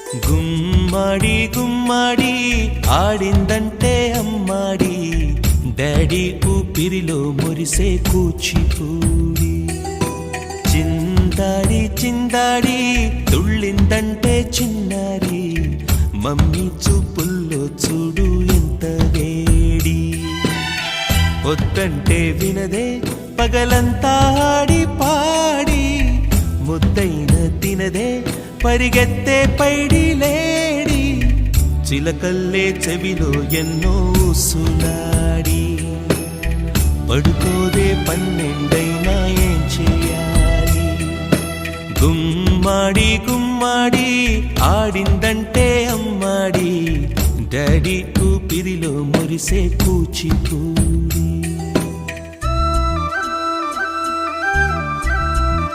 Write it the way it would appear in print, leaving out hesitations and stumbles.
గుమ్మడి గుమ్మడి ఆడిందంటే అమ్మాడి, daddy ఊపిరిలో మురిసే కూచిపూడి. చిందాడి చిందాడి తుళ్ళిందంటే చిన్నారి, మమ్మీ చూపుల్లో చూడు ఎంత వేడి. వద్దంటే వినదే పగలంతా ఆడి పాడి, ముద్దైన తినదే పరిగెత్తే పైడి లేడి. చిలకల్లే చెవిలో ఎన్నో సులాడి, పడుకోదే పన్నెండైనా ఏం చేయాలి. గుమ్మాడి గుమ్మాడి ఆడిందంటే అమ్మాడి, డాడీ ఊపిరిలో మురిసే కూచిపూడి.